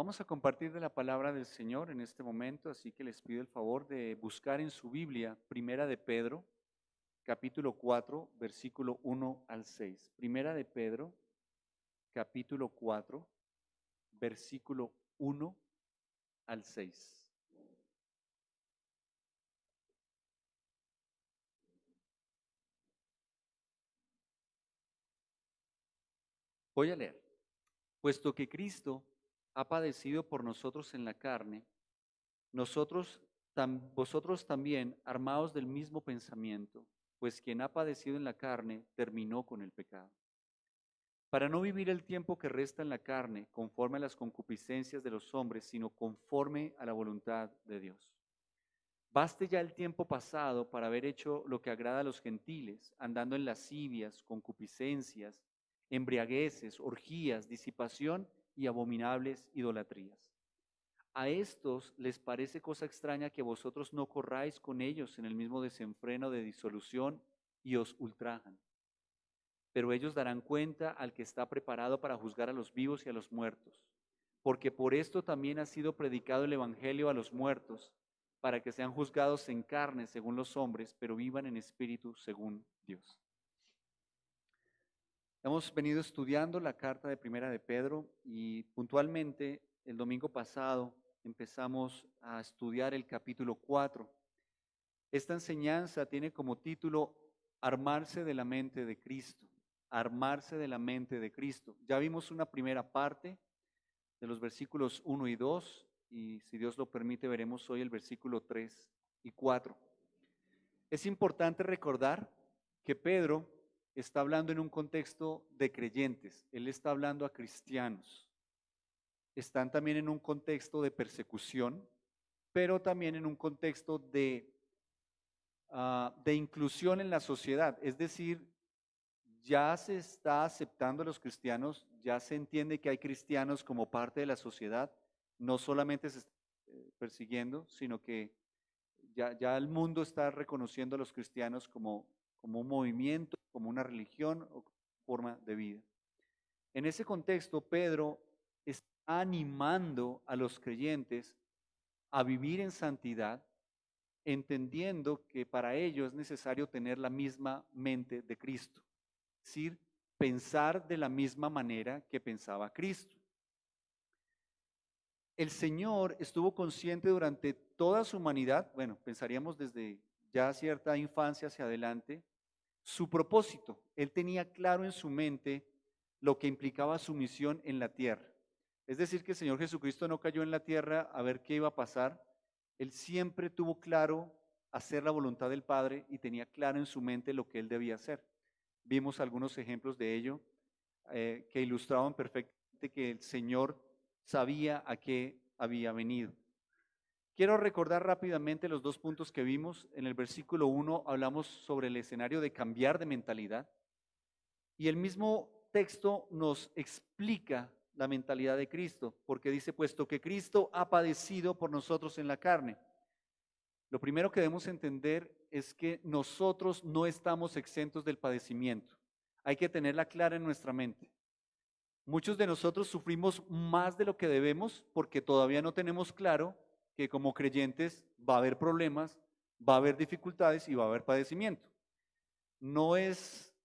Vamos a compartir de la palabra del Señor en este momento, así que les pido el favor de buscar en su Biblia, Primera de Pedro, capítulo 4, versículo 1 al 6. Primera de Pedro, capítulo 4, versículo 1 al 6. Voy a leer. Puesto que Cristo ha padecido por nosotros en la carne, vosotros también, armaos del mismo pensamiento, pues quien ha padecido en la carne terminó con el pecado, para no vivir el tiempo que resta en la carne conforme a las concupiscencias de los hombres, sino conforme a la voluntad de Dios. Baste ya el tiempo pasado para haber hecho lo que agrada a los gentiles, andando en lascivias, concupiscencias, embriagueces, orgías, disipación y abominables idolatrías. A estos les parece cosa extraña que vosotros no corráis con ellos en el mismo desenfreno de disolución y os ultrajan. Pero ellos darán cuenta al que está preparado para juzgar a los vivos y a los muertos, porque por esto también ha sido predicado el Evangelio a los muertos, para que sean juzgados en carne según los hombres, pero vivan en espíritu según Dios. Hemos venido estudiando la carta de Primera de Pedro y puntualmente el domingo pasado empezamos a estudiar el capítulo 4. Esta enseñanza tiene como título Armarse de la mente de Cristo. Armarse de la mente de Cristo. Ya vimos una primera parte de los versículos 1 y 2 y si Dios lo permite veremos hoy el versículo 3 y 4. Es importante recordar que Pedro está hablando en un contexto de creyentes, él está hablando a cristianos. Están también en un contexto de persecución, pero también en un contexto de inclusión en la sociedad. Es decir, ya se está aceptando a los cristianos, ya se entiende que hay cristianos como parte de la sociedad, no solamente se está persiguiendo, sino que ya el mundo está reconociendo a los cristianos como un movimiento, como una religión o forma de vida. En ese contexto, Pedro está animando a los creyentes a vivir en santidad, entendiendo que para ello es necesario tener la misma mente de Cristo, es decir, pensar de la misma manera que pensaba Cristo. El Señor estuvo consciente durante toda su humanidad, bueno, pensaríamos desde ya cierta infancia hacia adelante, su propósito. Él tenía claro en su mente lo que implicaba su misión en la tierra. Es decir, que el Señor Jesucristo no cayó en la tierra a ver qué iba a pasar. Él siempre tuvo claro hacer la voluntad del Padre y tenía claro en su mente lo que él debía hacer. Vimos algunos ejemplos de ello que ilustraban perfectamente que el Señor sabía a qué había venido. Quiero recordar rápidamente los dos puntos que vimos. En el versículo 1 hablamos sobre el escenario de cambiar de mentalidad y el mismo texto nos explica la mentalidad de Cristo, porque dice, puesto que Cristo ha padecido por nosotros en la carne. Lo primero que debemos entender es que nosotros no estamos exentos del padecimiento. Hay que tenerla clara en nuestra mente. Muchos de nosotros sufrimos más de lo que debemos porque todavía no tenemos claro que como creyentes va a haber problemas, va a haber dificultades y va a haber padecimiento. No es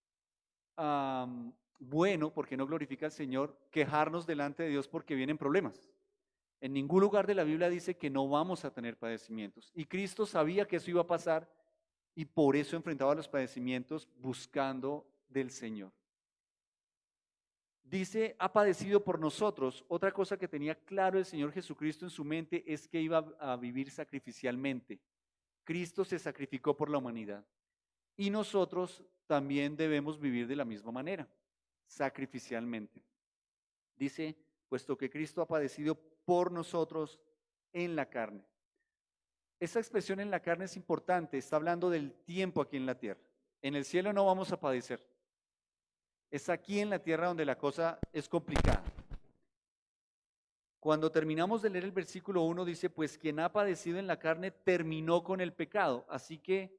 bueno, porque no glorifica al Señor, quejarnos delante de Dios porque vienen problemas. En ningún lugar de la Biblia dice que no vamos a tener padecimientos. Y Cristo sabía que eso iba a pasar y por eso enfrentaba los padecimientos buscando del Señor. Dice, ha padecido por nosotros. Otra cosa que tenía claro el Señor Jesucristo en su mente es que iba a vivir sacrificialmente. Cristo se sacrificó por la humanidad. Y nosotros también debemos vivir de la misma manera, sacrificialmente. Dice, puesto que Cristo ha padecido por nosotros en la carne. Esa expresión en la carne es importante, está hablando del tiempo aquí en la tierra. En el cielo no vamos a padecer. Es aquí en la tierra donde la cosa es complicada. Cuando terminamos de leer el versículo 1 dice, pues quien ha padecido en la carne terminó con el pecado. Así que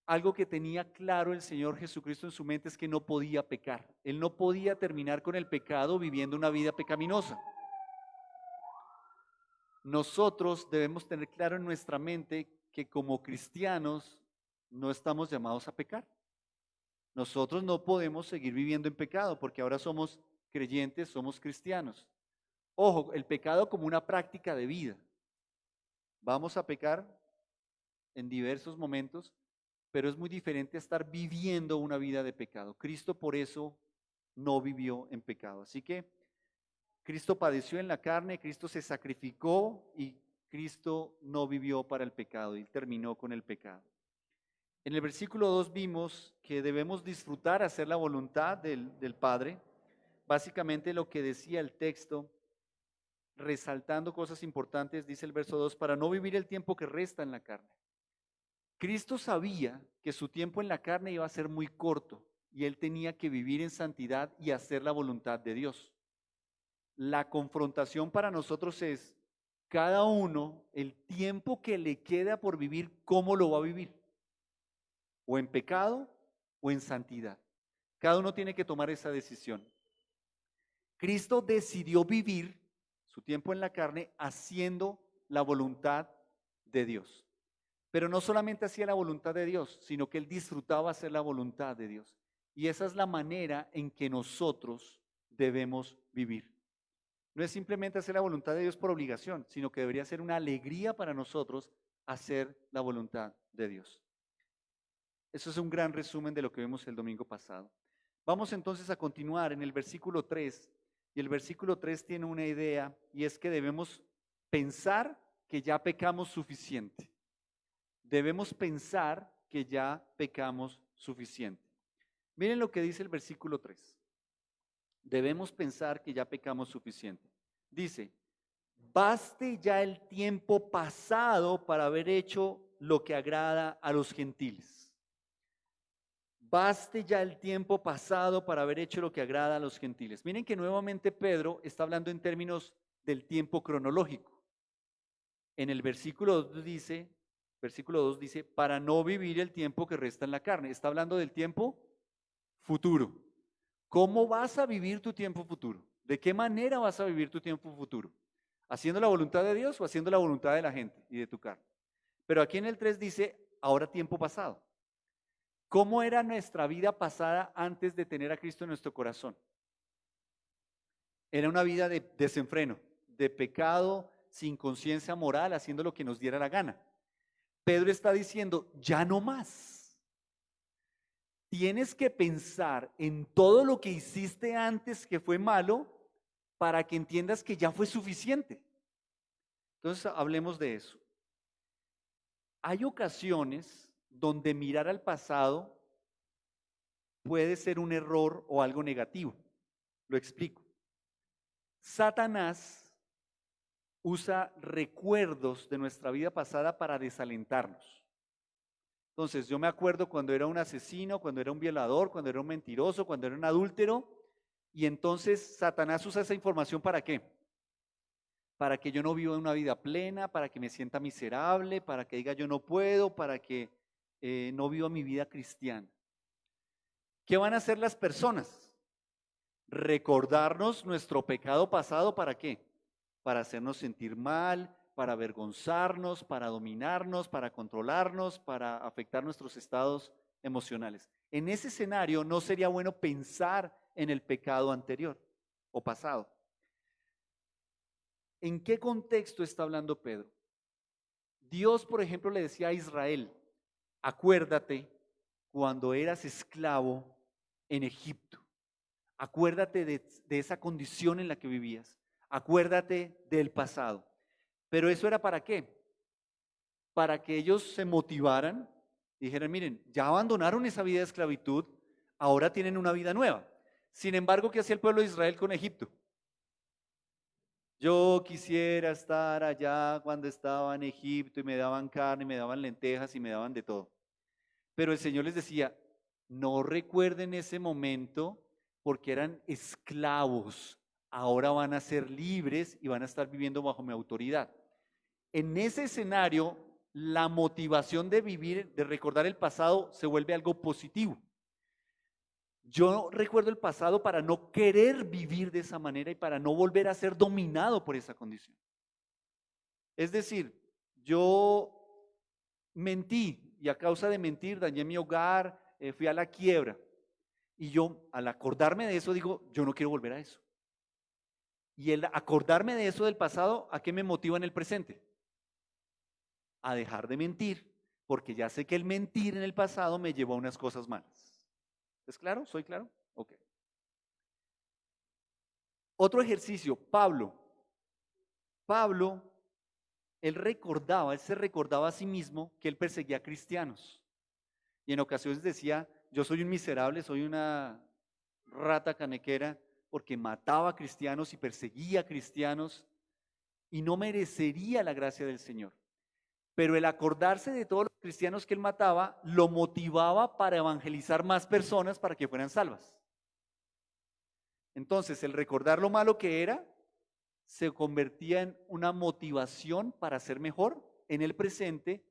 algo que tenía claro el Señor Jesucristo en su mente es que no podía pecar. Él no podía terminar con el pecado viviendo una vida pecaminosa. nosotros debemos tener claro en nuestra mente que como cristianos no estamos llamados a pecar. Nosotros no podemos seguir viviendo en pecado porque ahora somos creyentes, somos cristianos. Ojo, el pecado como una práctica de vida. Vamos a pecar en diversos momentos, pero es muy diferente a estar viviendo una vida de pecado. Cristo por eso no vivió en pecado. Así que Cristo padeció en la carne, Cristo se sacrificó y Cristo no vivió para el pecado y terminó con el pecado. En el versículo 2 vimos que debemos disfrutar, hacer la voluntad del Padre. Básicamente lo que decía el texto, resaltando cosas importantes, dice el verso 2, para no vivir el tiempo que resta en la carne. Cristo sabía que su tiempo en la carne iba a ser muy corto y él tenía que vivir en santidad y hacer la voluntad de Dios. La confrontación para nosotros es cada uno, el tiempo que le queda por vivir, ¿cómo lo va a vivir? O en pecado o en santidad. Cada uno tiene que tomar esa decisión. Cristo decidió vivir su tiempo en la carne haciendo la voluntad de Dios. Pero no solamente hacía la voluntad de Dios, sino que él disfrutaba hacer la voluntad de Dios. Y esa es la manera en que nosotros debemos vivir. No es simplemente hacer la voluntad de Dios por obligación, sino que debería ser una alegría para nosotros hacer la voluntad de Dios. Eso es un gran resumen de lo que vimos el domingo pasado. Vamos entonces a continuar en el versículo 3. Y el versículo 3 tiene una idea y es que debemos pensar que ya pecamos suficiente. Debemos pensar que ya pecamos suficiente. Miren lo que dice el versículo 3. Debemos pensar que ya pecamos suficiente. Dice, baste ya el tiempo pasado para haber hecho lo que agrada a los gentiles. Baste ya el tiempo pasado para haber hecho lo que agrada a los gentiles. Miren que nuevamente Pedro está hablando en términos del tiempo cronológico. En el versículo 2 dice, para no vivir el tiempo que resta en la carne. Está hablando del tiempo futuro. ¿Cómo vas a vivir tu tiempo futuro? ¿De qué manera vas a vivir tu tiempo futuro? ¿Haciendo la voluntad de Dios o haciendo la voluntad de la gente y de tu carne? Pero aquí en el 3 dice, ahora tiempo pasado. ¿Cómo era nuestra vida pasada antes de tener a Cristo en nuestro corazón? Era una vida de desenfreno, de pecado, sin conciencia moral, haciendo lo que nos diera la gana. Pedro está diciendo, ya no más. Tienes que pensar en todo lo que hiciste antes que fue malo para que entiendas que ya fue suficiente. Entonces, hablemos de eso. Hay ocasiones donde mirar al pasado puede ser un error o algo negativo. Lo explico. Satanás usa recuerdos de nuestra vida pasada para desalentarnos. Entonces, yo me acuerdo cuando era un asesino, cuando era un violador, cuando era un mentiroso, cuando era un adúltero, y entonces Satanás usa esa información ¿para qué? Para que yo no viva una vida plena, para que me sienta miserable, para que diga yo no puedo, para que no viva mi vida cristiana. ¿Qué van a hacer las personas? Recordarnos nuestro pecado pasado, ¿para qué? Para hacernos sentir mal, para avergonzarnos, para dominarnos, para controlarnos, para afectar nuestros estados emocionales. En ese escenario no sería bueno pensar en el pecado anterior o pasado. ¿En qué contexto está hablando Pedro? Dios, por ejemplo, le decía a Israel, acuérdate cuando eras esclavo en Egipto. Acuérdate de esa condición en la que vivías. Acuérdate del pasado. Pero eso era ¿para qué? Para que ellos se motivaran, dijeran, miren, ya abandonaron esa vida de esclavitud, ahora tienen una vida nueva. Sin embargo, ¿qué hacía el pueblo de Israel con Egipto? Yo quisiera estar allá cuando estaba en Egipto y me daban carne, me daban lentejas y me daban de todo. Pero el Señor les decía, no recuerden ese momento porque eran esclavos, ahora van a ser libres y van a estar viviendo bajo mi autoridad. En ese escenario, la motivación de vivir, de recordar el pasado, se vuelve algo positivo. Yo recuerdo el pasado para no querer vivir de esa manera y para no volver a ser dominado por esa condición. Es decir, yo mentí y a causa de mentir dañé mi hogar, fui a la quiebra. Y yo al acordarme de eso digo, yo no quiero volver a eso. Y el acordarme de eso del pasado, ¿a qué me motiva en el presente? A dejar de mentir, porque ya sé que el mentir en el pasado me llevó a unas cosas malas. ¿Es claro? ¿Soy claro? Ok. Otro ejercicio, Pablo. Pablo, él se recordaba a sí mismo que él perseguía a cristianos. Y en ocasiones decía, yo soy un miserable, soy una rata canequera, porque mataba a cristianos y perseguía a cristianos y no merecería la gracia del Señor. Pero el acordarse de todos los cristianos que él mataba lo motivaba para evangelizar más personas para que fueran salvas. Entonces, el recordar lo malo que era se convertía en una motivación para ser mejor en el presente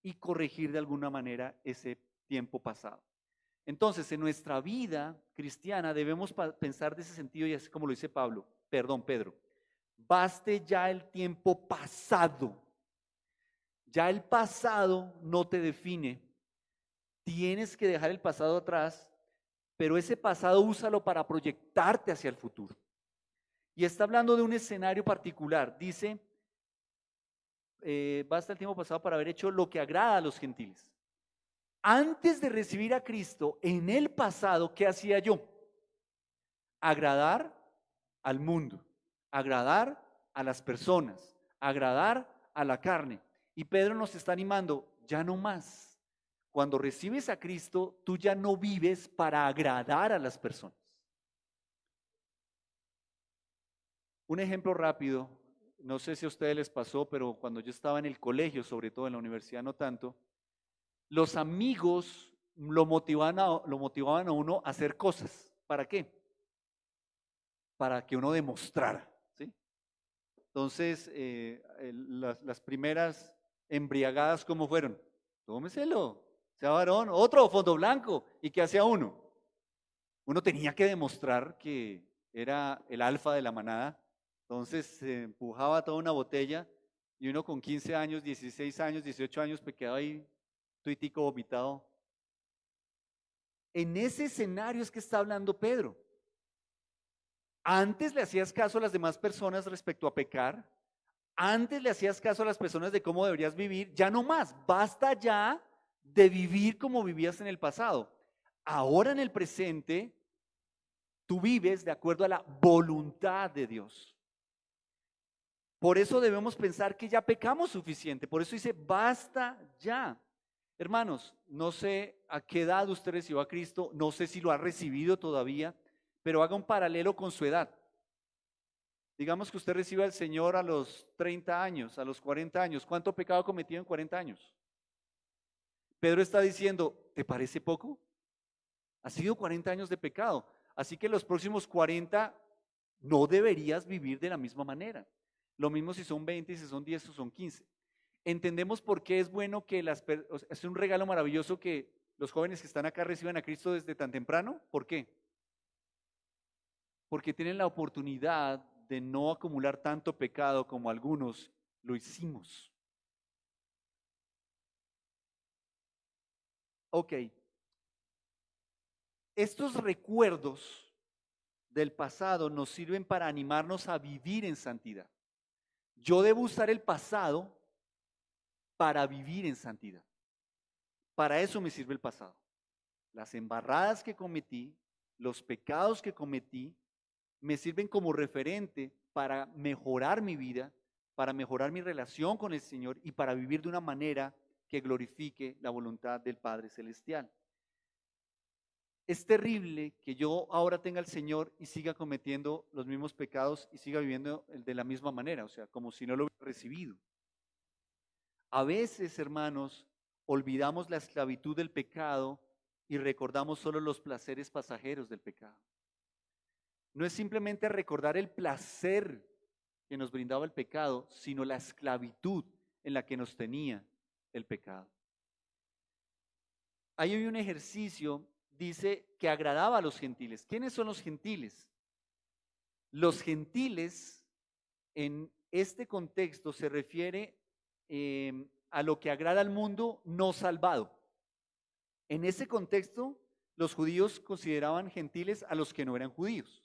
y corregir de alguna manera ese tiempo pasado. Entonces, en nuestra vida cristiana debemos pensar de ese sentido y así como lo dice Pedro, baste ya el tiempo pasado. Ya el pasado no te define. Tienes que dejar el pasado atrás, pero ese pasado úsalo para proyectarte hacia el futuro. Y está hablando de un escenario particular. Dice, basta el tiempo pasado para haber hecho lo que agrada a los gentiles. Antes de recibir a Cristo, en el pasado, ¿qué hacía yo? Agradar al mundo, agradar a las personas, agradar a la carne. Y Pedro nos está animando, ya no más. Cuando recibes a Cristo, tú ya no vives para agradar a las personas. Un ejemplo rápido, no sé si a ustedes les pasó, pero cuando yo estaba en el colegio, sobre todo en la universidad no tanto, los amigos lo motivaban a uno a hacer cosas. ¿Para qué? Para que uno demostrara, ¿sí? Entonces, las primeras embriagadas, ¿cómo fueron? Tómeselo, sea varón, otro fondo blanco. ¿Y qué hacía uno? Uno tenía que demostrar que era el alfa de la manada. Entonces se empujaba toda una botella y uno con 15 años, 16 años, 18 años, pues quedaba ahí tuitico vomitado. En ese escenario es que está hablando Pedro. Antes le hacías caso a las demás personas respecto a pecar. Antes le hacías caso a las personas de cómo deberías vivir. Ya no más. Basta ya de vivir como vivías en el pasado. Ahora en el presente, tú vives de acuerdo a la voluntad de Dios. Por eso debemos pensar que ya pecamos suficiente. Por eso dice, basta ya. Hermanos, no sé a qué edad usted recibió a Cristo, no sé si lo ha recibido todavía, pero haga un paralelo con su edad. Digamos que usted recibe al Señor a los 30 años, a los 40 años. ¿Cuánto pecado ha cometido en 40 años? Pedro está diciendo, ¿te parece poco? Ha sido 40 años de pecado. Así que los próximos 40 no deberías vivir de la misma manera. Lo mismo si son 20, si son 10 o son 15. Entendemos por qué es bueno que es un regalo maravilloso que los jóvenes que están acá reciban a Cristo desde tan temprano. ¿Por qué? Porque tienen la oportunidad de no acumular tanto pecado como algunos lo hicimos. Ok, estos recuerdos del pasado nos sirven para animarnos a vivir en santidad. Yo debo usar el pasado para vivir en santidad. Para eso me sirve el pasado. Las embarradas que cometí, los pecados que cometí, me sirven como referente para mejorar mi vida, para mejorar mi relación con el Señor y para vivir de una manera que glorifique la voluntad del Padre Celestial. Es terrible que yo ahora tenga al Señor y siga cometiendo los mismos pecados y siga viviendo de la misma manera, o sea, como si no lo hubiera recibido. A veces, hermanos, olvidamos la esclavitud del pecado y recordamos solo los placeres pasajeros del pecado. No es simplemente recordar el placer que nos brindaba el pecado, sino la esclavitud en la que nos tenía el pecado. Ahí hay un ejercicio, dice, que agradaba a los gentiles. ¿Quiénes son los gentiles? Los gentiles en este contexto se refiere a lo que agrada al mundo no salvado. En ese contexto, los judíos consideraban gentiles a los que no eran judíos.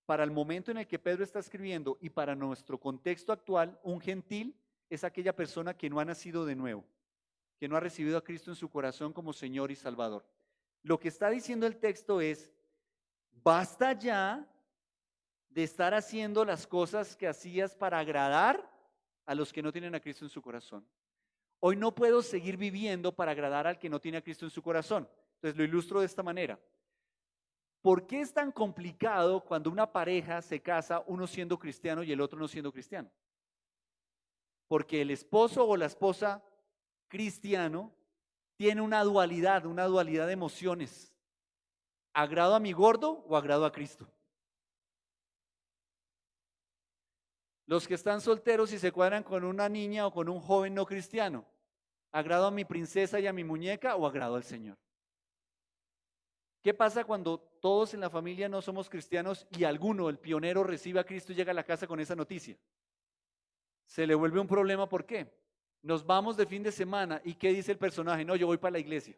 Para el momento en el que Pedro está escribiendo y para nuestro contexto actual, un gentil es aquella persona que no ha nacido de nuevo, que no ha recibido a Cristo en su corazón como Señor y Salvador. Lo que está diciendo el texto es, basta ya de estar haciendo las cosas que hacías para agradar a los que no tienen a Cristo en su corazón. Hoy no puedo seguir viviendo para agradar al que no tiene a Cristo en su corazón. Entonces lo ilustro de esta manera. ¿Por qué es tan complicado cuando una pareja se casa, uno siendo cristiano y el otro no siendo cristiano? Porque el esposo o la esposa cristiano tiene una dualidad de emociones. ¿Agrado a mi gordo o agrado a Cristo? Los que están solteros y se cuadran con una niña o con un joven no cristiano, ¿agrado a mi princesa y a mi muñeca o agrado al Señor? ¿Qué pasa cuando todos en la familia no somos cristianos y alguno, el pionero, recibe a Cristo y llega a la casa con esa noticia? Se le vuelve un problema, ¿por qué? Nos vamos de fin de semana y ¿qué dice el personaje? No, yo voy para la iglesia.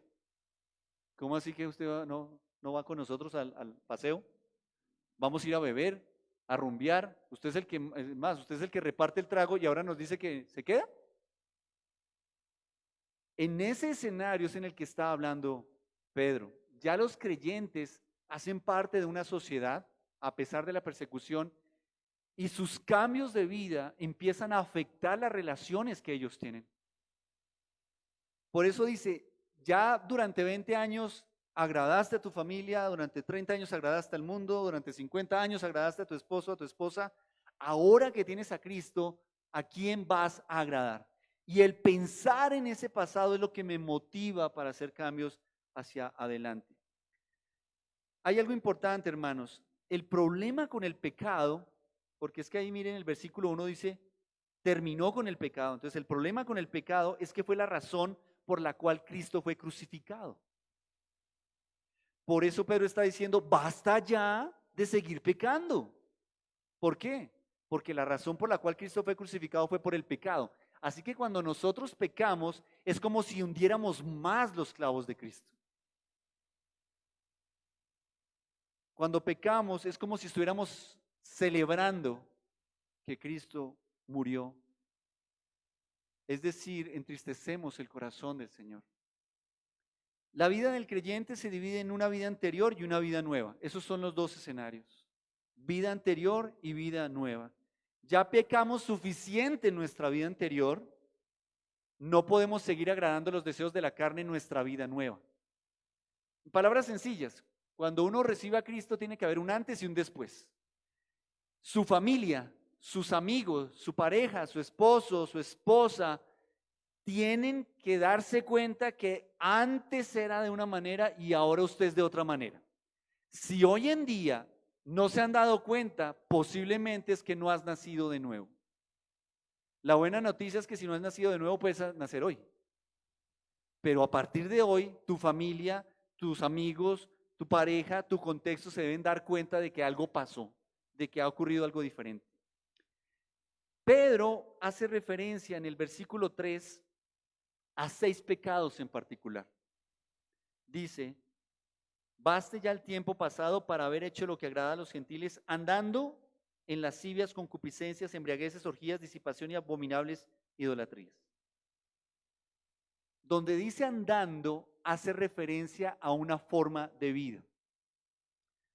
¿Cómo así que usted no va con nosotros al paseo? Vamos a ir a beber, a rumbear. Usted es el que, más, usted es el que reparte el trago y ahora nos dice que se queda. En ese escenario es en el que está hablando Pedro. Ya los creyentes hacen parte de una sociedad, a pesar de la persecución, y sus cambios de vida empiezan a afectar las relaciones que ellos tienen. Por eso dice, ya durante 20 años agradaste a tu familia, durante 30 años agradaste al mundo, durante 50 años agradaste a tu esposo, a tu esposa. Ahora que tienes a Cristo, ¿a quién vas a agradar? Y el pensar en ese pasado es lo que me motiva para hacer cambios hacia adelante. Hay algo importante, hermanos. El problema con el pecado, porque es que ahí miren el versículo 1 dice, terminó con el pecado. Entonces el problema con el pecado es que fue la razón por la cual Cristo fue crucificado. Por eso Pedro está diciendo, basta ya de seguir pecando. ¿Por qué? Porque la razón por la cual Cristo fue crucificado fue por el pecado. Así que cuando nosotros pecamos es como si hundiéramos más los clavos de Cristo. Cuando pecamos es como si estuviéramos celebrando que Cristo murió. Es decir, entristecemos el corazón del Señor. La vida del creyente se divide en una vida anterior y una vida nueva. Esos son los dos escenarios. Vida anterior y vida nueva. Ya pecamos suficiente en nuestra vida anterior, no podemos seguir agradando los deseos de la carne en nuestra vida nueva. En palabras sencillas, cuando uno recibe a Cristo tiene que haber un antes y un después. Su familia, sus amigos, su pareja, su esposo, su esposa, tienen que darse cuenta que antes era de una manera y ahora usted es de otra manera. Si hoy en día no se han dado cuenta, posiblemente es que no has nacido de nuevo. La buena noticia es que si no has nacido de nuevo, puedes nacer hoy. Pero a partir de hoy, tu familia, tus amigos, tu pareja, tu contexto se deben dar cuenta de que algo pasó, de que ha ocurrido algo diferente. Pedro hace referencia en el versículo 3 a 6 pecados en particular. Dice, baste ya el tiempo pasado para haber hecho lo que agrada a los gentiles, andando en lascivias, concupiscencias, embriagueces, orgías, disipación y abominables idolatrías. Donde dice andando, hace referencia a una forma de vida.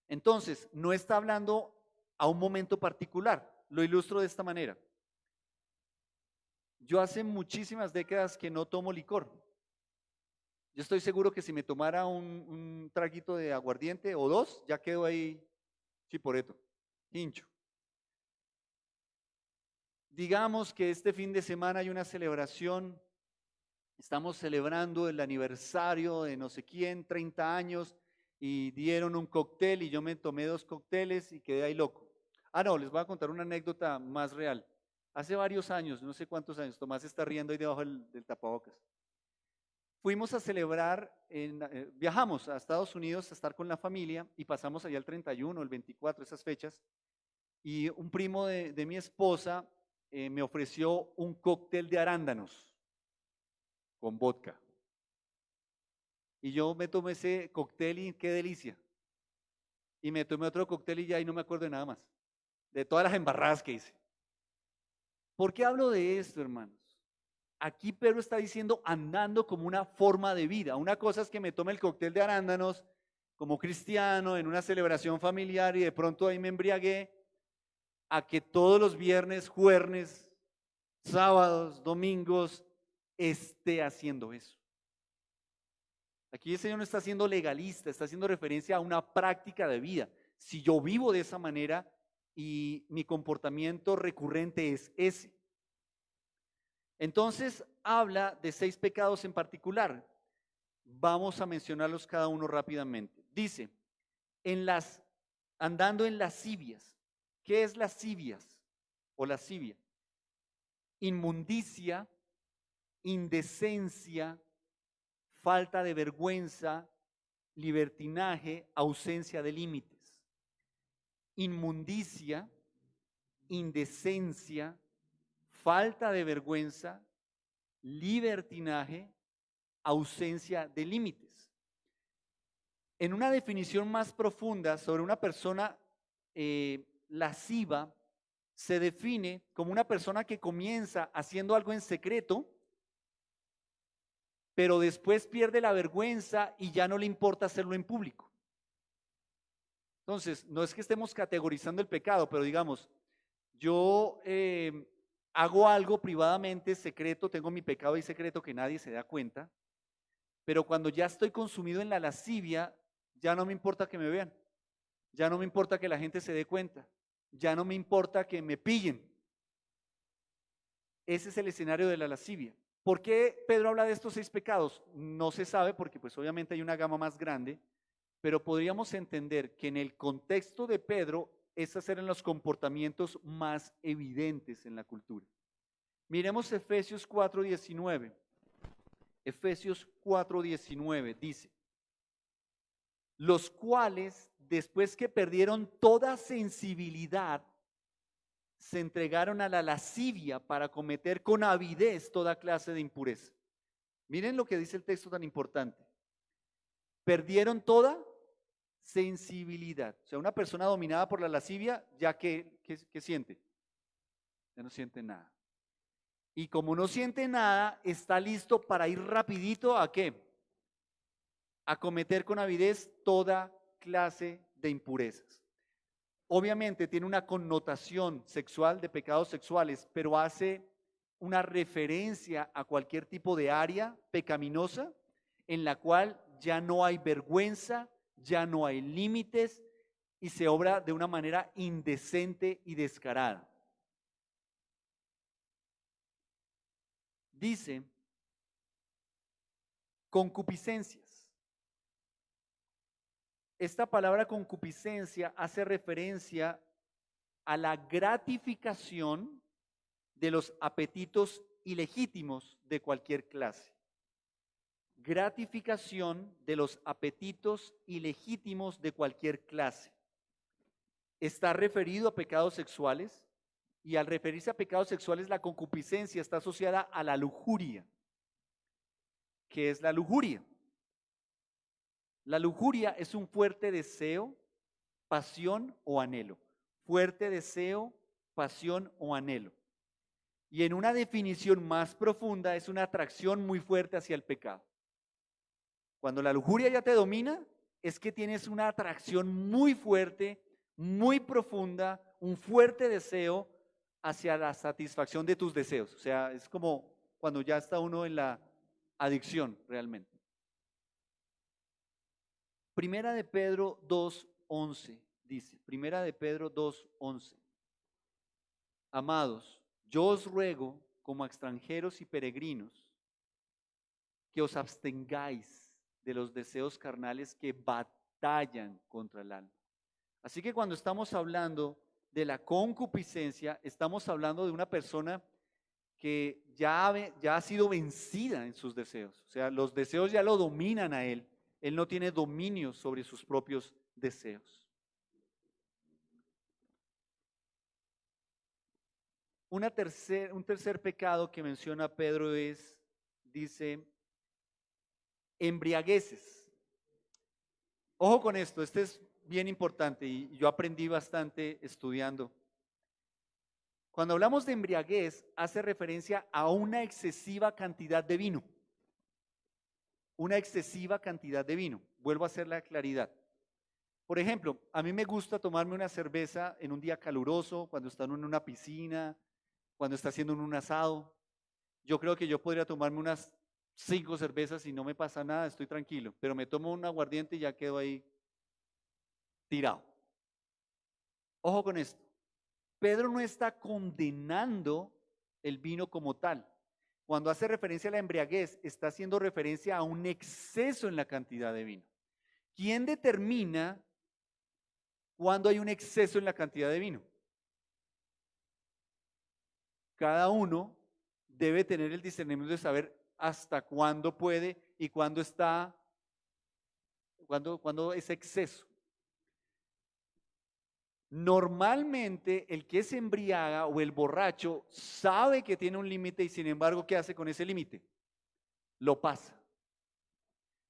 Entonces, no está hablando a un momento particular. Lo ilustro de esta manera. Yo hace muchísimas décadas que no tomo licor. Yo estoy seguro que si me tomara un traguito de aguardiente o dos, ya quedo ahí chiporeto, hincho. Digamos que este fin de semana hay una celebración, estamos celebrando el aniversario de no sé quién, 30 años, y dieron un cóctel y yo me tomé 2 cócteles y quedé ahí loco. Ah, no, les voy a contar una anécdota más real. Hace varios años, no sé cuántos años, Tomás está riendo ahí debajo del tapabocas. Fuimos a celebrar, viajamos a Estados Unidos a estar con la familia y pasamos allá el 31, el 24, esas fechas. Y un primo de mi esposa me ofreció un cóctel de arándanos con vodka. Y yo me tomé ese cóctel y qué delicia. Y me tomé otro cóctel y ya ahí no me acuerdo de nada más, de todas las embarradas que hice. ¿Por qué hablo de esto, hermanos? Aquí Pedro está diciendo andando como una forma de vida. Una cosa es que me tome el cóctel de arándanos como cristiano en una celebración familiar y de pronto ahí me embriagué, a que todos los viernes, jueves, sábados, domingos esté haciendo eso. Aquí el Señor no está siendo legalista, está haciendo referencia a una práctica de vida. Si yo vivo de esa manera y mi comportamiento recurrente es ese. Entonces habla de 6 pecados en particular. Vamos a mencionarlos cada uno rápidamente. Dice, andando en lascivias. ¿Qué es lascivias o lascivia? Inmundicia, indecencia, falta de vergüenza, libertinaje, ausencia de límites. Inmundicia, indecencia, falta de vergüenza, libertinaje, ausencia de límites. En una definición más profunda sobre una persona lasciva, se define como una persona que comienza haciendo algo en secreto, pero después pierde la vergüenza y ya no le importa hacerlo en público. Entonces, no es que estemos categorizando el pecado, pero digamos, yo hago algo privadamente, secreto, tengo mi pecado y secreto que nadie se da cuenta, pero cuando ya estoy consumido en la lascivia, ya no me importa que me vean, ya no me importa que la gente se dé cuenta, ya no me importa que me pillen. Ese es el escenario de la lascivia. ¿Por qué Pedro habla de estos 6 pecados? No se sabe porque pues obviamente hay una gama más grande, pero podríamos entender que en el contexto de Pedro, esos eran los comportamientos más evidentes en la cultura. Miremos Efesios 4:19. Efesios 4:19 dice, los cuales, después que perdieron toda sensibilidad, se entregaron a la lascivia para cometer con avidez toda clase de impureza. Miren lo que dice el texto tan importante. Perdieron toda sensibilidad. O sea, una persona dominada por la lascivia, ya que siente, ya no siente nada. Y como no siente nada, está listo para ir rapidito ¿a qué? A cometer con avidez toda clase de impurezas. Obviamente tiene una connotación sexual de pecados sexuales, pero hace una referencia a cualquier tipo de área pecaminosa en la cual ya no hay vergüenza, ya no hay límites y se obra de una manera indecente y descarada. Dice, concupiscencias. Esta palabra concupiscencia hace referencia a la gratificación de los apetitos ilegítimos de cualquier clase. Gratificación de los apetitos ilegítimos de cualquier clase. Está referido a pecados sexuales y al referirse a pecados sexuales la concupiscencia está asociada a la lujuria. ¿Qué es la lujuria? La lujuria es un fuerte deseo, pasión o anhelo. Fuerte deseo, pasión o anhelo. Y en una definición más profunda es una atracción muy fuerte hacia el pecado. Cuando la lujuria ya te domina, es que tienes una atracción muy fuerte, muy profunda, un fuerte deseo hacia la satisfacción de tus deseos. O sea, es como cuando ya está uno en la adicción realmente. Primera de Pedro 2:11 dice, Primera de Pedro 2:11. Amados, yo os ruego como extranjeros y peregrinos que os abstengáis de los deseos carnales que batallan contra el alma. Así que cuando estamos hablando de la concupiscencia, estamos hablando de una persona que ya ha sido vencida en sus deseos. O sea, los deseos ya lo dominan a él. Él no tiene dominio sobre sus propios deseos. Un tercer pecado que menciona Pedro dice, embriagueces. Ojo con esto, este es bien importante y yo aprendí bastante estudiando. Cuando hablamos de embriaguez, hace referencia a una excesiva cantidad de vino. Una excesiva cantidad de vino. Vuelvo a hacer la claridad. Por ejemplo, a mí me gusta tomarme una cerveza en un día caluroso, cuando está en una piscina, cuando está haciendo un asado. Yo creo que yo podría tomarme unas 5 cervezas y no me pasa nada, estoy tranquilo. Pero me tomo un aguardiente y ya quedo ahí tirado. Ojo con esto. Pedro no está condenando el vino como tal. Cuando hace referencia a la embriaguez, está haciendo referencia a un exceso en la cantidad de vino. ¿Quién determina cuando hay un exceso en la cantidad de vino? Cada uno debe tener el discernimiento de saber hasta cuándo puede y cuándo cuándo es exceso. Normalmente el que se embriaga o el borracho sabe que tiene un límite y sin embargo, ¿qué hace con ese límite? Lo pasa.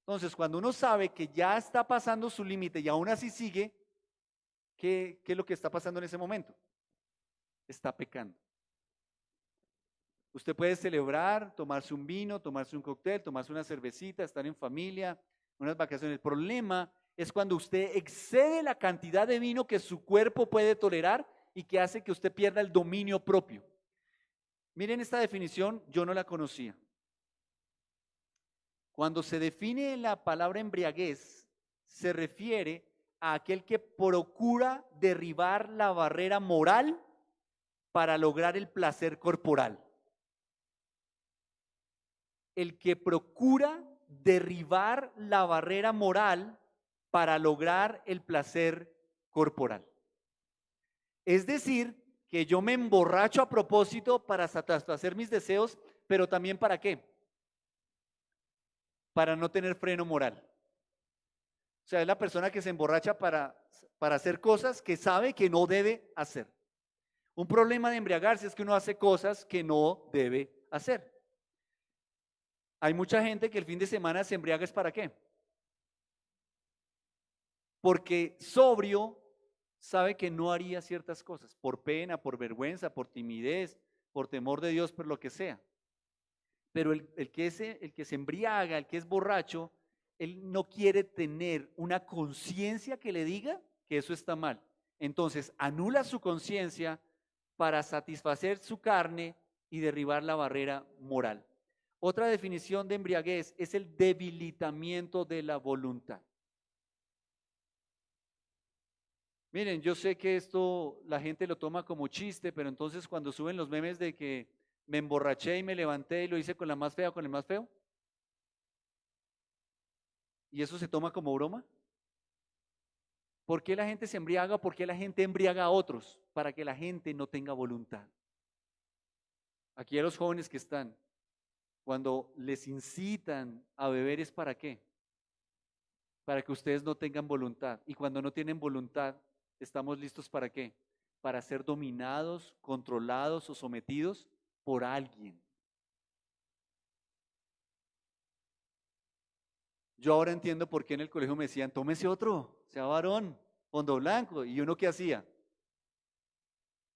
Entonces, cuando uno sabe que ya está pasando su límite y aún así sigue, ¿qué es lo que está pasando en ese momento? Está pecando. Usted puede celebrar, tomarse un vino, tomarse un cóctel, tomarse una cervecita, estar en familia, unas vacaciones. El problema es cuando usted excede la cantidad de vino que su cuerpo puede tolerar y que hace que usted pierda el dominio propio. Miren esta definición, yo no la conocía. Cuando se define la palabra embriaguez, se refiere a aquel que procura derribar la barrera moral para lograr el placer corporal. El que procura derribar la barrera moral para lograr el placer corporal. Es decir, que yo me emborracho a propósito para satisfacer mis deseos, pero también ¿para qué? Para no tener freno moral. O sea, es la persona que se emborracha para hacer cosas que sabe que no debe hacer. Un problema de embriagarse es que uno hace cosas que no debe hacer. Hay mucha gente que el fin de semana se embriaga es ¿para qué? Porque sobrio sabe que no haría ciertas cosas, por pena, por vergüenza, por timidez, por temor de Dios, por lo que sea. Pero el que se embriaga, el que es borracho, él no quiere tener una conciencia que le diga que eso está mal. Entonces anula su conciencia para satisfacer su carne y derribar la barrera moral. Otra definición de embriaguez es el debilitamiento de la voluntad. Miren, yo sé que esto la gente lo toma como chiste, pero entonces cuando suben los memes de que me emborraché y me levanté y lo hice con la más fea o con el más feo, y eso se toma como broma. ¿Por qué la gente se embriaga? ¿Por qué la gente embriaga a otros? Para que la gente no tenga voluntad. Aquí a los jóvenes que están, cuando les incitan a beber es ¿para qué? Para que ustedes no tengan voluntad. Y cuando no tienen voluntad, ¿estamos listos para qué? Para ser dominados, controlados o sometidos por alguien. Yo ahora entiendo por qué en el colegio me decían, tómese otro, sea varón, fondo blanco. ¿Y uno qué hacía?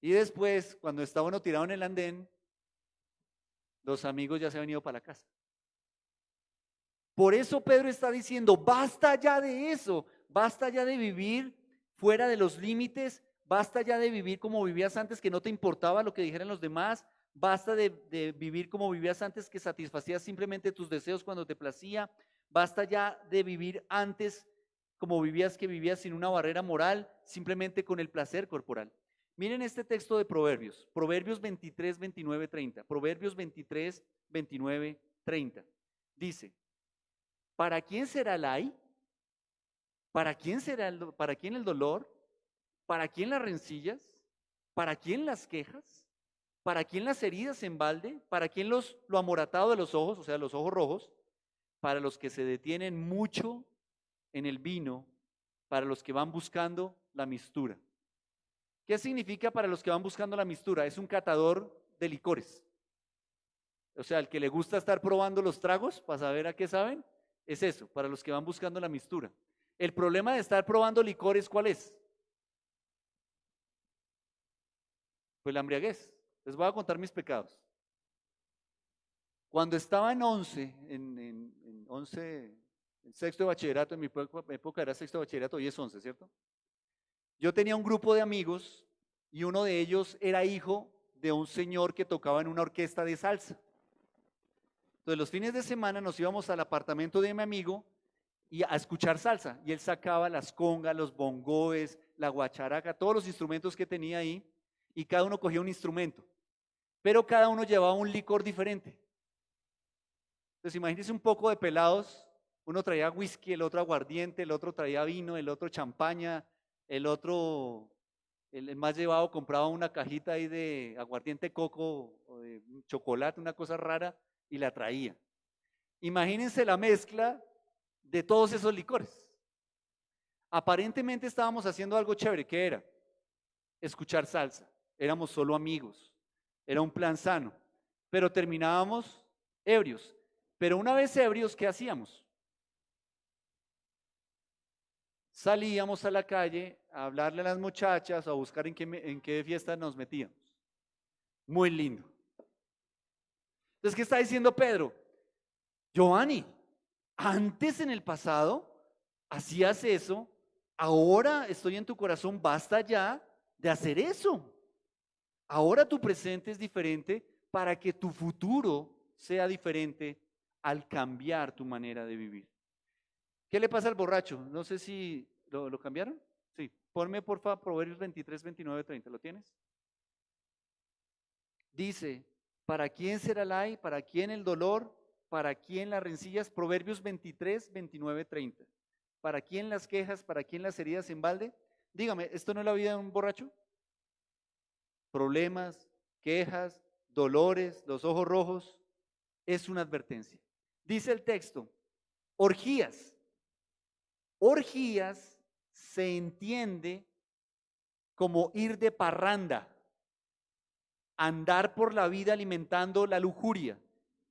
Y después, cuando estaba uno tirado en el andén, los amigos ya se han ido para la casa. Por eso Pedro está diciendo, basta ya de eso, basta ya de vivir fuera de los límites, basta ya de vivir como vivías antes, que no te importaba lo que dijeran los demás, basta de vivir como vivías antes, que satisfacías simplemente tus deseos cuando te placía, basta ya de vivir antes como vivías, que vivías sin una barrera moral, simplemente con el placer corporal. Miren este texto de Proverbios, Proverbios 23, 29, 30, Proverbios 23, 29, 30. Dice, ¿para quién será el ay? ¿Para quién para quién el dolor? ¿Para quién las rencillas? ¿Para quién las quejas? ¿Para quién las heridas en balde? ¿Para quién lo amoratado de los ojos, o sea, los ojos rojos? Para los que se detienen mucho en el vino, para los que van buscando la mistura. ¿Qué significa para los que van buscando la mistura? Es un catador de licores. O sea, el que le gusta estar probando los tragos para saber a qué saben, es eso, para los que van buscando la mistura. El problema de estar probando licores, ¿cuál es? Pues la embriaguez. Les voy a contar mis pecados. Cuando estaba en 11, en 11, en sexto de bachillerato, en mi época era sexto de bachillerato, hoy es 11, ¿cierto? Yo tenía un grupo de amigos y uno de ellos era hijo de un señor que tocaba en una orquesta de salsa. Entonces los fines de semana nos íbamos al apartamento de mi amigo y a escuchar salsa. Y él sacaba las congas, los bongoes, la guacharaca, todos los instrumentos que tenía ahí, y cada uno cogía un instrumento. Pero cada uno llevaba un licor diferente. Entonces imagínense un poco de pelados, uno traía whisky, el otro aguardiente, el otro traía vino, el otro champaña, el otro, el más llevado compraba una cajita ahí de aguardiente coco o de chocolate, una cosa rara, y la traía. Imagínense la mezcla de todos esos licores. Aparentemente estábamos haciendo algo chévere, ¿qué era? Escuchar salsa. Éramos solo amigos. Era un plan sano. Pero terminábamos ebrios. Pero una vez ebrios, ¿qué hacíamos? Salíamos a la calle a hablarle a las muchachas, a buscar en qué fiesta nos metíamos. Muy lindo. Entonces, ¿qué está diciendo Pedro? Giovanni, antes en el pasado hacías eso, ahora estoy en tu corazón, basta ya de hacer eso. Ahora tu presente es diferente para que tu futuro sea diferente al cambiar tu manera de vivir. ¿Qué le pasa al borracho? No sé si lo cambiaron. Sí, ponme por favor Proverbios 23, 29, 30. ¿Lo tienes? Dice, ¿para quién será el ay? ¿Para quién el dolor? ¿Para quién las rencillas? Proverbios 23, 29, 30. ¿Para quién las quejas? ¿Para quién las heridas en balde? Dígame, ¿esto no es la vida de un borracho? Problemas, quejas, dolores, los ojos rojos, es una advertencia. Dice el texto, orgías. Orgías se entiende como ir de parranda, andar por la vida alimentando la lujuria.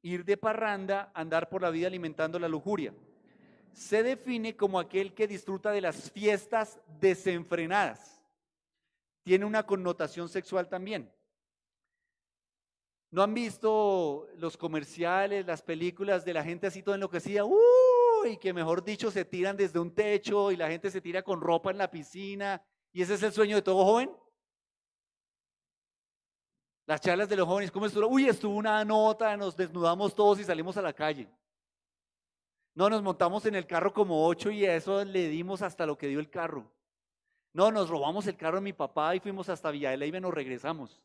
Ir de parranda, andar por la vida alimentando la lujuria. Se define como aquel que disfruta de las fiestas desenfrenadas. Tiene una connotación sexual también. ¿No han visto los comerciales, las películas de la gente así toda enloquecida? Y que mejor dicho se tiran desde un techo y la gente se tira con ropa en la piscina. ¿Y ese es el sueño de todo joven? Las charlas de los jóvenes, ¿cómo estuvo? Estuvo una nota, nos desnudamos todos y salimos a la calle. No, nos montamos en el carro como 8 y a eso le dimos hasta lo que dio el carro. No, nos robamos el carro de mi papá y fuimos hasta Villa de Leyva y nos regresamos.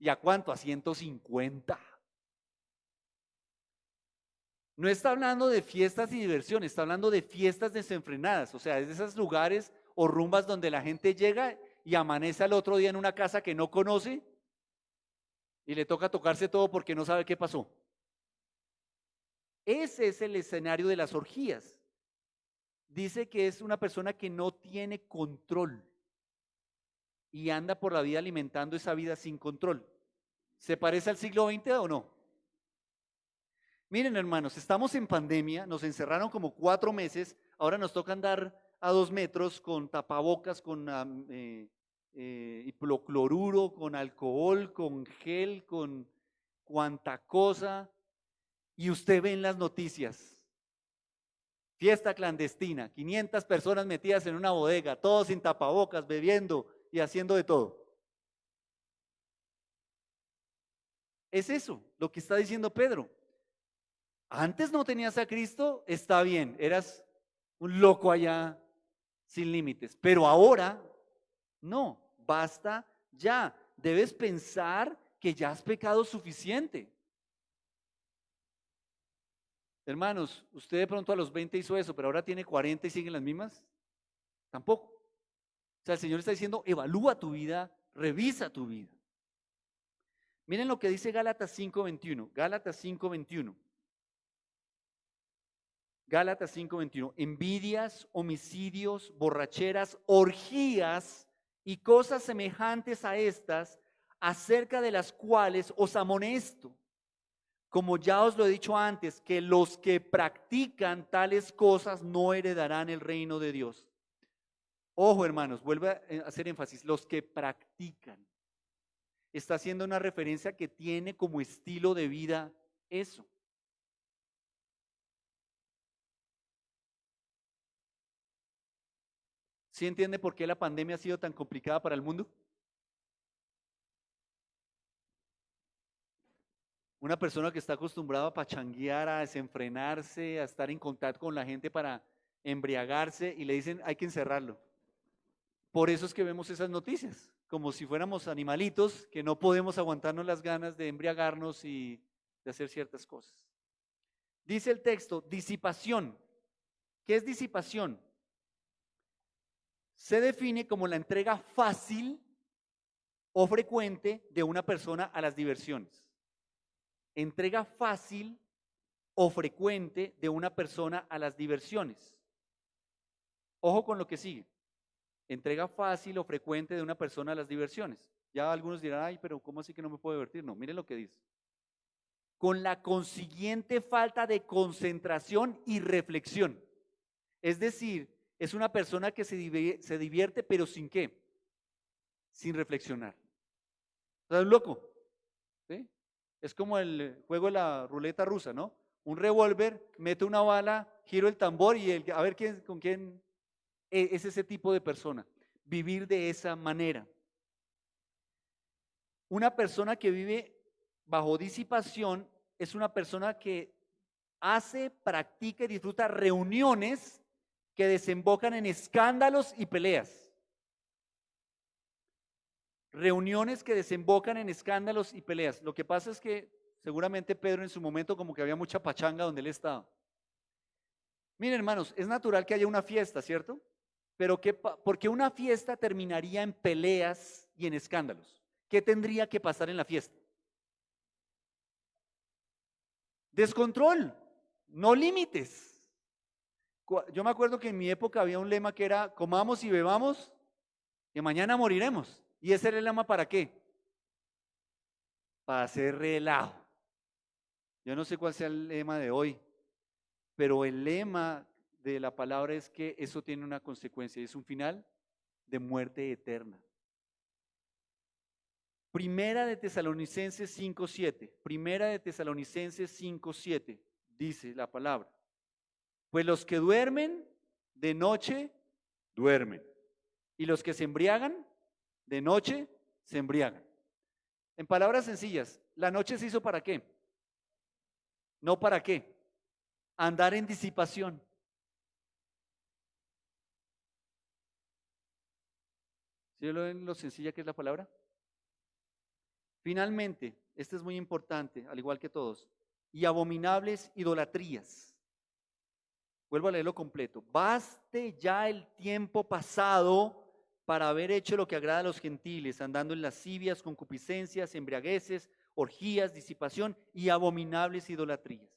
¿Y a cuánto? A 150. No está hablando de fiestas y diversión, está hablando de fiestas desenfrenadas, o sea, es de esos lugares o rumbas donde la gente llega y amanece al otro día en una casa que no conoce y le toca tocarse todo porque no sabe qué pasó. Ese es el escenario de las orgías. Dice que es una persona que no tiene control y anda por la vida alimentando esa vida sin control. ¿Se parece al siglo XX o no? Miren, hermanos, estamos en pandemia, nos encerraron como 4 meses, ahora nos toca andar a 2 metros con tapabocas, con hipocloruro, con alcohol, con gel, con cuanta cosa, y usted ve en las noticias, fiesta clandestina, 500 personas metidas en una bodega, todos sin tapabocas, bebiendo y haciendo de todo. Es eso lo que está diciendo Pedro. Antes no tenías a Cristo, está bien, eras un loco allá sin límites, pero ahora no, basta ya. Debes pensar que ya has pecado suficiente. Hermanos, usted de pronto a los 20 hizo eso, pero ahora tiene 40 y siguen las mismas. Tampoco. O sea, el Señor está diciendo, evalúa tu vida, revisa tu vida. Miren lo que dice Gálatas 5:21. Gálatas 5:21. Gálatas 5:21. Envidias, homicidios, borracheras, orgías y cosas semejantes a estas, acerca de las cuales os amonesto, como ya os lo he dicho antes, que los que practican tales cosas no heredarán el reino de Dios. Ojo, hermanos, vuelve a hacer énfasis, los que practican. Está haciendo una referencia que tiene como estilo de vida eso. ¿Sí entiende por qué la pandemia ha sido tan complicada para el mundo? Una persona que está acostumbrada a pachanguear, a desenfrenarse, a estar en contacto con la gente para embriagarse y le dicen hay que encerrarlo. Por eso es que vemos esas noticias, como si fuéramos animalitos que no podemos aguantarnos las ganas de embriagarnos y de hacer ciertas cosas. Dice el texto, disipación. ¿Qué es disipación? Se define como la entrega fácil o frecuente de una persona a las diversiones. Entrega fácil o frecuente de una persona a las diversiones. Ojo con lo que sigue. Entrega fácil o frecuente de una persona a las diversiones. Ya algunos dirán, ay, pero ¿cómo así que no me puedo divertir? No, miren lo que dice. Con la consiguiente falta de concentración y reflexión. Es decir, es una persona que se divierte, pero ¿sin qué? Sin reflexionar. ¿Estás loco? ¿Sí? Es como el juego de la ruleta rusa, ¿no? Un revólver, mete una bala, giro el tambor y a ver con quién es ese tipo de persona. Vivir de esa manera. Una persona que vive bajo disipación es una persona que hace, practica y disfruta reuniones que desembocan en escándalos y peleas. Reuniones que desembocan en escándalos y peleas. Lo que pasa es que seguramente Pedro en su momento como que había mucha pachanga donde él estaba. Miren, hermanos, es natural que haya una fiesta, ¿cierto? Pero ¿por qué una fiesta terminaría en peleas y en escándalos? ¿Qué tendría que pasar en la fiesta? Descontrol, no límites. Yo me acuerdo que en mi época había un lema que era comamos y bebamos, que mañana moriremos. ¿Y ese era el lema para qué? Para hacer relajo. Yo no sé cuál sea el lema de hoy, pero el lema de la palabra es que eso tiene una consecuencia, es un final de muerte eterna. Primera de Tesalonicenses 5:7. Primera de Tesalonicenses 5:7 dice la palabra. Pues los que duermen de noche duermen, y los que se embriagan de noche se embriagan. En palabras sencillas, la noche se hizo ¿para qué? No para qué. Andar en disipación. ¿Sí lo ven lo sencilla que es la palabra? Finalmente, este es muy importante, al igual que todos, y abominables idolatrías. Vuelvo a leerlo completo. Baste ya el tiempo pasado para haber hecho lo que agrada a los gentiles, andando en lascivias, concupiscencias, embriagueces, orgías, disipación y abominables idolatrías.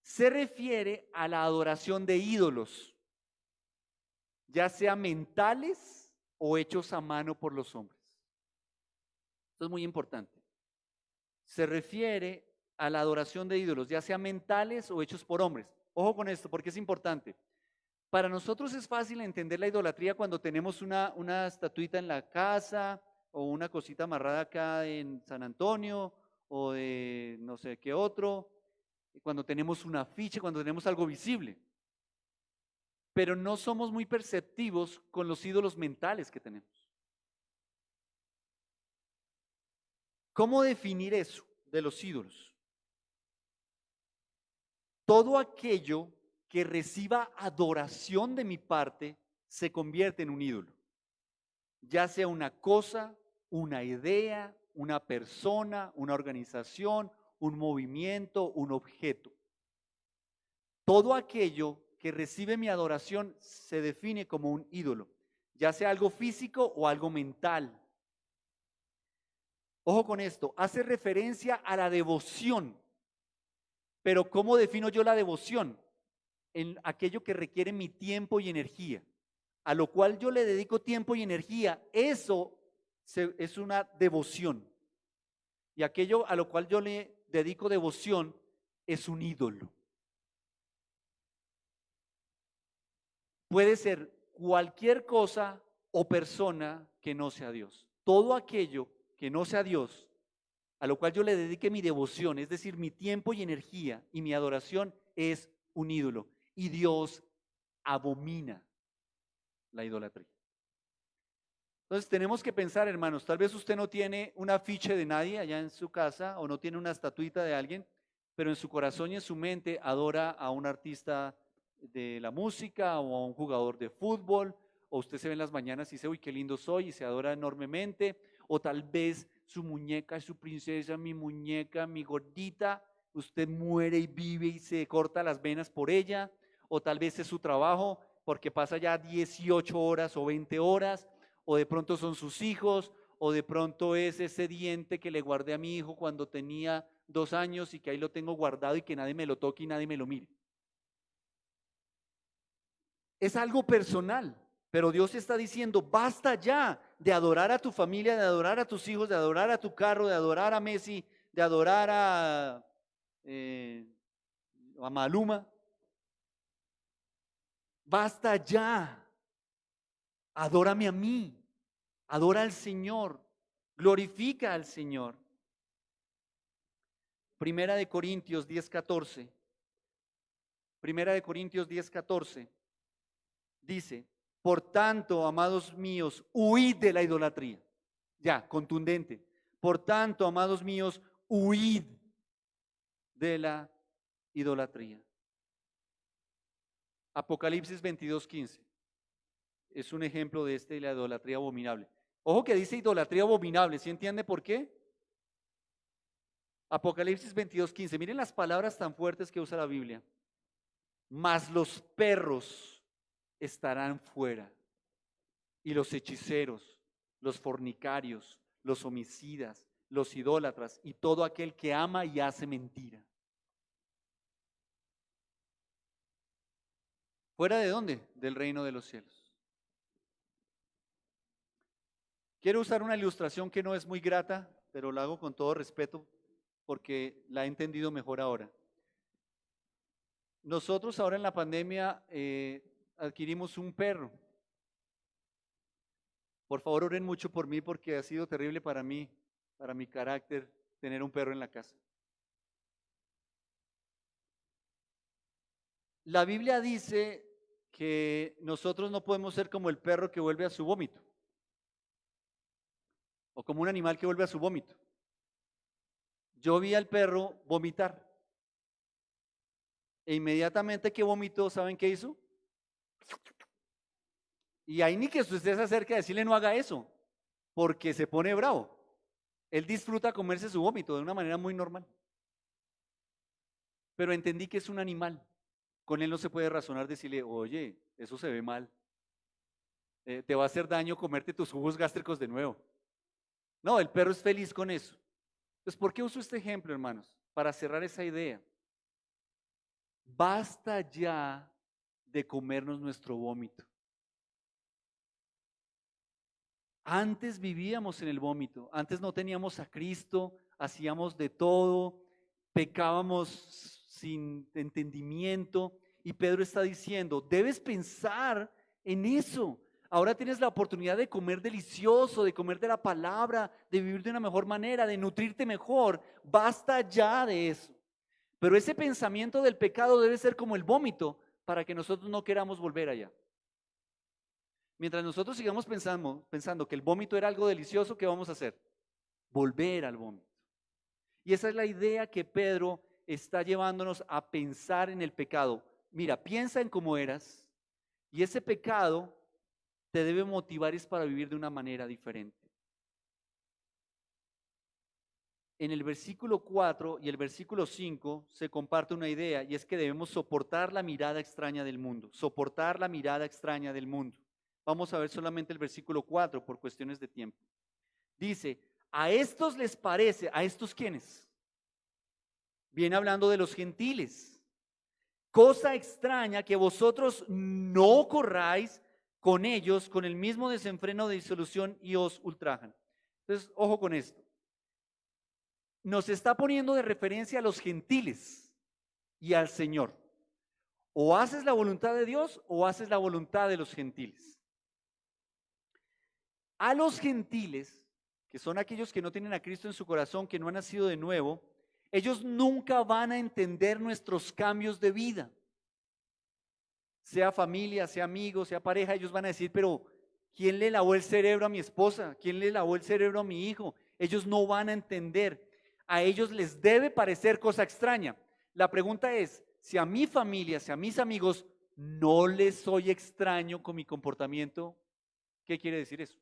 Se refiere a la adoración de ídolos, ya sea mentales o hechos a mano por los hombres. Esto es muy importante. Se refiere a la adoración de ídolos, ya sea mentales o hechos por hombres. Ojo con esto, porque es importante. Para nosotros es fácil entender la idolatría cuando tenemos una estatuita en la casa o una cosita amarrada acá en San Antonio o de no sé qué otro, cuando tenemos un afiche, cuando tenemos algo visible. Pero no somos muy perceptivos con los ídolos mentales que tenemos. ¿Cómo definir eso de los ídolos? Todo aquello que reciba adoración de mi parte se convierte en un ídolo. Ya sea una cosa, una idea, una persona, una organización, un movimiento, un objeto. Todo aquello que recibe mi adoración se define como un ídolo, ya sea algo físico o algo mental. Ojo con esto, hace referencia a la devoción. Pero ¿cómo defino yo la devoción? En aquello que requiere mi tiempo y energía. a lo cual yo le dedico tiempo y energía, eso es una devoción. Y aquello a lo cual yo le dedico devoción es un ídolo. Puede ser cualquier cosa o persona que no sea Dios. Todo aquello que no sea Dios, a lo cual yo le dedique mi devoción, es decir, mi tiempo y energía y mi adoración, es un ídolo. Y Dios abomina la idolatría. Entonces tenemos que pensar, hermanos, tal vez usted no tiene un afiche de nadie allá en su casa o no tiene una estatuita de alguien, pero en su corazón y en su mente adora a un artista de la música o a un jugador de fútbol, o usted se ve en las mañanas y dice, uy, qué lindo soy, y se adora enormemente, o tal vez su muñeca es su princesa, mi muñeca, mi gordita, usted muere y vive y se corta las venas por ella, o tal vez es su trabajo porque pasa ya 18 horas o 20 horas, o de pronto son sus hijos, o de pronto es ese diente que le guardé a mi hijo cuando tenía 2 años y que ahí lo tengo guardado y que nadie me lo toque y nadie me lo mire. Es algo personal, pero Dios está diciendo, basta ya de adorar a tu familia, de adorar a tus hijos, de adorar a tu carro, de adorar a Messi, de adorar eh, a Maluma. Basta ya, adórame a mí, adora al Señor, glorifica al Señor. Primera de Corintios 10:14. Primera de Corintios 10:14 dice, por tanto, amados míos, huid de la idolatría. Ya, contundente. Por tanto, amados míos, huid de la idolatría. Apocalipsis 22:15 es un ejemplo de la idolatría abominable. Ojo que dice idolatría abominable, ¿sí entiende por qué? Apocalipsis 22:15, miren las palabras tan fuertes que usa la Biblia. Mas los perros estarán fuera, y los hechiceros, los fornicarios, los homicidas, los idólatras y todo aquel que ama y hace mentira. ¿Fuera de dónde? Del reino de los cielos. Quiero usar una ilustración que no es muy grata, pero la hago con todo respeto porque la he entendido mejor ahora. Nosotros ahora en la pandemia adquirimos un perro. Por favor, oren mucho por mí porque ha sido terrible para mí, para mi carácter, tener un perro en la casa. La Biblia dice que nosotros no podemos ser como el perro que vuelve a su vómito o como un animal que vuelve a su vómito. Yo vi al perro vomitar e inmediatamente que vomitó, ¿saben qué hizo? Y ahí ni que usted se acerque a decirle no haga eso, porque se pone bravo. Él disfruta comerse su vómito de una manera muy normal. Pero entendí que es un animal. Con él no se puede razonar, decirle, oye, eso se ve mal. Te va a hacer daño comerte tus jugos gástricos de nuevo. No, el perro es feliz con eso. Entonces, ¿por qué uso este ejemplo, hermanos? Para cerrar esa idea. Basta ya de comernos nuestro vómito. Antes vivíamos en el vómito, antes no teníamos a Cristo, hacíamos de todo, pecábamos sin entendimiento y Pedro está diciendo, debes pensar en eso. Ahora tienes la oportunidad de comer delicioso, de comer de la palabra, de vivir de una mejor manera, de nutrirte mejor. Basta ya de eso. Pero ese pensamiento del pecado debe ser como el vómito para que nosotros no queramos volver allá. Mientras nosotros sigamos pensando que el vómito era algo delicioso, ¿qué vamos a hacer? Volver al vómito. Y esa es la idea que Pedro está llevándonos a pensar en el pecado. Mira, piensa en cómo eras y ese pecado te debe motivar es para vivir de una manera diferente. En el versículo 4 y el versículo 5 se comparte una idea y es que debemos soportar la mirada extraña del mundo, soportar la mirada extraña del mundo. Vamos a ver solamente el versículo 4 por cuestiones de tiempo. Dice, a estos les parece, ¿a estos quiénes? Viene hablando de los gentiles. Cosa extraña que vosotros no corráis con ellos con el mismo desenfreno de disolución y os ultrajan. Entonces, ojo con esto. Nos está poniendo de referencia a los gentiles y al Señor. O haces la voluntad de Dios o haces la voluntad de los gentiles. A los gentiles, que son aquellos que no tienen a Cristo en su corazón, que no han nacido de nuevo, ellos nunca van a entender nuestros cambios de vida. Sea familia, sea amigo, sea pareja, ellos van a decir, pero ¿quién le lavó el cerebro a mi esposa? ¿Quién le lavó el cerebro a mi hijo? Ellos no van a entender. A ellos les debe parecer cosa extraña. La pregunta es, si a mi familia, si a mis amigos no les soy extraño con mi comportamiento, ¿qué quiere decir eso?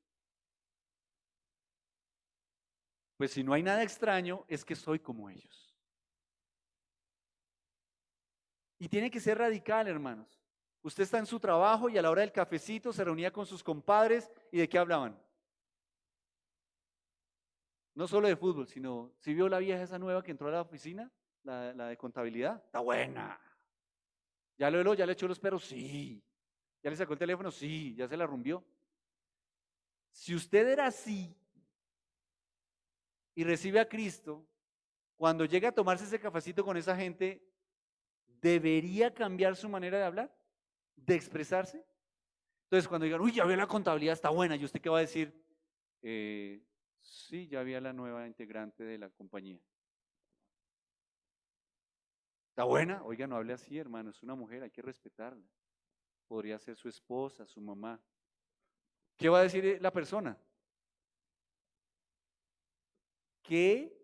Pues si no hay nada extraño, es que soy como ellos. Y tiene que ser radical, hermanos. Usted está en su trabajo y a la hora del cafecito se reunía con sus compadres y ¿de qué hablaban? No solo de fútbol, sino, ¿sí vio la vieja esa nueva que entró a la oficina? La de contabilidad. Está buena. ¿Ya lo heló? ¿Ya le echó los perros? Sí. ¿Ya le sacó el teléfono? Sí. ¿Ya se la rumbió? Si usted era así y recibe a Cristo, cuando llegue a tomarse ese cafecito con esa gente, ¿debería cambiar su manera de hablar? ¿De expresarse? Entonces, cuando digan, uy, ya vio la contabilidad, está buena, ¿y usted qué va a decir? Sí, ya había la nueva integrante de la compañía. ¿Está buena? Oiga, no hable así, hermano, es una mujer, hay que respetarla. Podría ser su esposa, su mamá. ¿Qué va a decir la persona? ¿Qué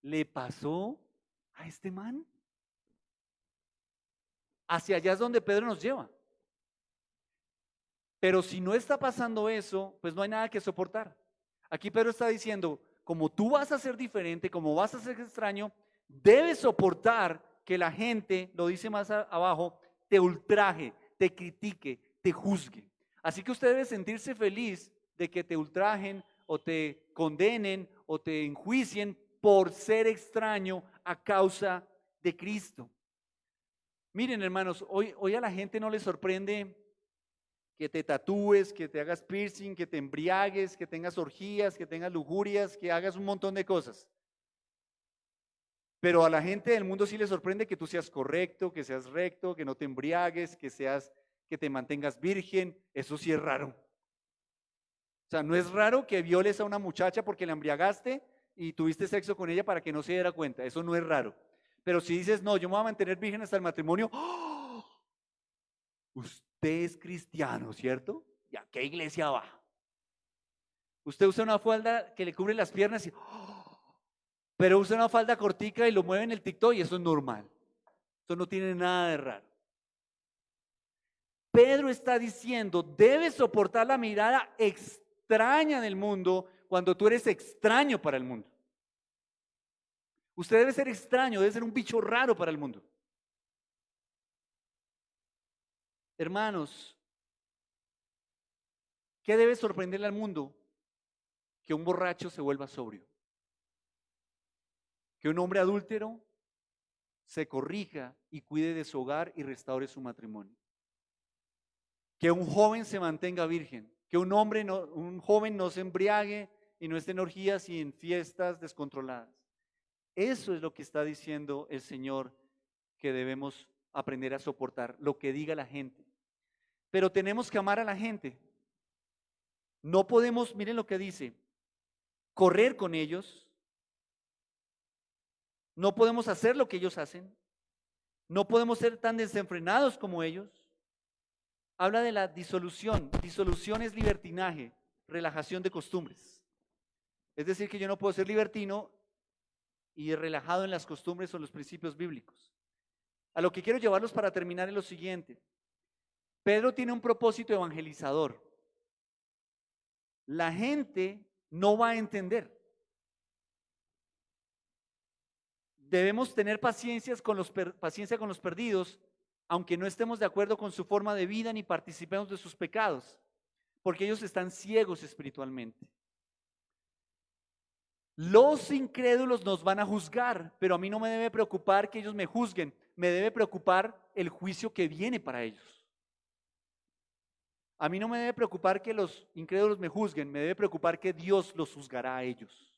le pasó a este man? Hacia allá es donde Pedro nos lleva. Pero si no está pasando eso, pues no hay nada que soportar. Aquí Pedro está diciendo, como tú vas a ser diferente, como vas a ser extraño, debes soportar que la gente, lo dice más abajo, te ultraje, te critique, te juzgue. Así que usted debe sentirse feliz de que te ultrajen o te condenen o te enjuicien por ser extraño a causa de Cristo. Miren, hermanos, hoy a la gente no le sorprende que te tatúes, que te hagas piercing, que te embriagues, que tengas orgías, que tengas lujurias, que hagas un montón de cosas. Pero a la gente del mundo sí le sorprende que tú seas correcto, que seas recto, que no te embriagues, que te mantengas virgen. Eso sí es raro. O sea, no es raro que violes a una muchacha porque la embriagaste y tuviste sexo con ella para que no se diera cuenta. Eso no es raro. Pero si dices, no, yo me voy a mantener virgen hasta el matrimonio, ¡oh! Usted es cristiano, ¿cierto? ¿Y a qué iglesia va? Usted usa una falda que le cubre las piernas y, ¡oh! Pero usa una falda cortica y lo mueve en el TikTok y eso es normal. Eso no tiene nada de raro. Pedro está diciendo, debes soportar la mirada extraña del mundo cuando tú eres extraño para el mundo. Usted debe ser extraño, debe ser un bicho raro para el mundo. Hermanos, ¿qué debe sorprenderle al mundo? Que un borracho se vuelva sobrio. Que un hombre adúltero se corrija y cuide de su hogar y restaure su matrimonio. Que un joven se mantenga virgen. Que un joven no se embriague y no esté en orgías y en fiestas descontroladas. Eso es lo que está diciendo el Señor que debemos aprender a soportar, lo que diga la gente. Pero tenemos que amar a la gente. No podemos, miren lo que dice, correr con ellos. No podemos hacer lo que ellos hacen. No podemos ser tan desenfrenados como ellos. Habla de la disolución. Disolución es libertinaje, relajación de costumbres. Es decir, que yo no puedo ser libertino y relajado en las costumbres o los principios bíblicos. A lo que quiero llevarlos para terminar es lo siguiente. Pedro tiene un propósito evangelizador. La gente no va a entender. Debemos tener paciencia con los perdidos, aunque no estemos de acuerdo con su forma de vida ni participemos de sus pecados, porque ellos están ciegos espiritualmente. Los incrédulos nos van a juzgar, pero a mí no me debe preocupar que ellos me juzguen, me debe preocupar el juicio que viene para ellos. A mí no me debe preocupar que los incrédulos me juzguen, me debe preocupar que Dios los juzgará a ellos.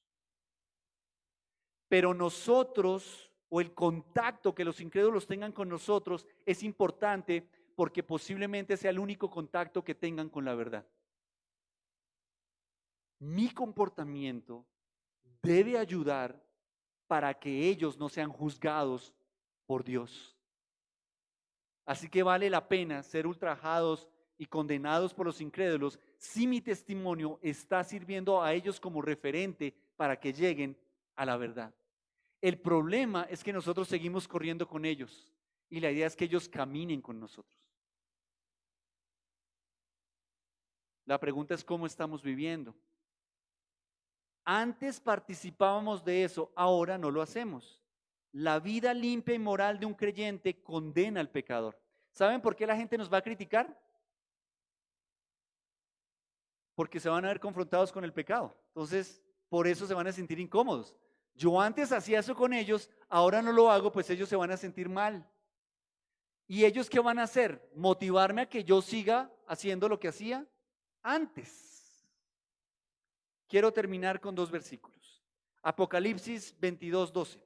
Pero nosotros, o el contacto que los incrédulos tengan con nosotros, es importante porque posiblemente sea el único contacto que tengan con la verdad. Mi comportamiento debe ayudar para que ellos no sean juzgados por Dios. Así que vale la pena ser ultrajados y condenados por los incrédulos si mi testimonio está sirviendo a ellos como referente para que lleguen a la verdad. El problema es que nosotros seguimos corriendo con ellos y la idea es que ellos caminen con nosotros. La pregunta es cómo estamos viviendo. Antes participábamos de eso, ahora no lo hacemos. La vida limpia y moral de un creyente condena al pecador. ¿Saben por qué la gente nos va a criticar? Porque se van a ver confrontados con el pecado. Entonces, por eso se van a sentir incómodos. Yo antes hacía eso con ellos, ahora no lo hago, pues ellos se van a sentir mal. ¿Y ellos qué van a hacer? ¿Motivarme a que yo siga haciendo lo que hacía antes? Quiero terminar con 2 versículos. Apocalipsis 22:12.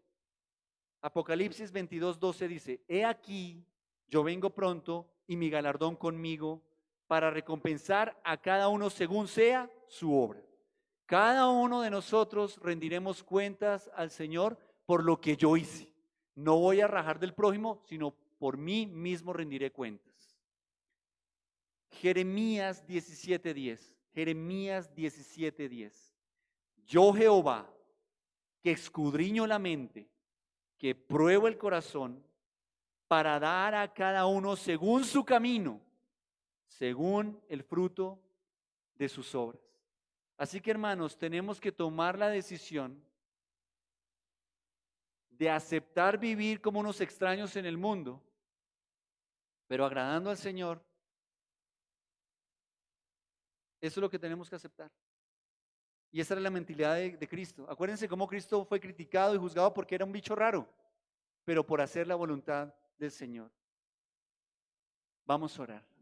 Apocalipsis 22:12 dice: He aquí, yo vengo pronto y mi galardón conmigo para recompensar a cada uno según sea su obra. Cada uno de nosotros rendiremos cuentas al Señor por lo que yo hice. No voy a rajar del prójimo, sino por mí mismo rendiré cuentas. Jeremías 17:10. Jeremías 17:10. Yo, Jehová, que escudriño la mente, que pruebo el corazón, para dar a cada uno según su camino, según el fruto de sus obras. Así que, hermanos, tenemos que tomar la decisión de aceptar vivir como unos extraños en el mundo, pero agradando al Señor. Eso es lo que tenemos que aceptar. Y esa era la mentalidad de Cristo. Acuérdense cómo Cristo fue criticado y juzgado porque era un bicho raro, pero por hacer la voluntad del Señor. Vamos a orar.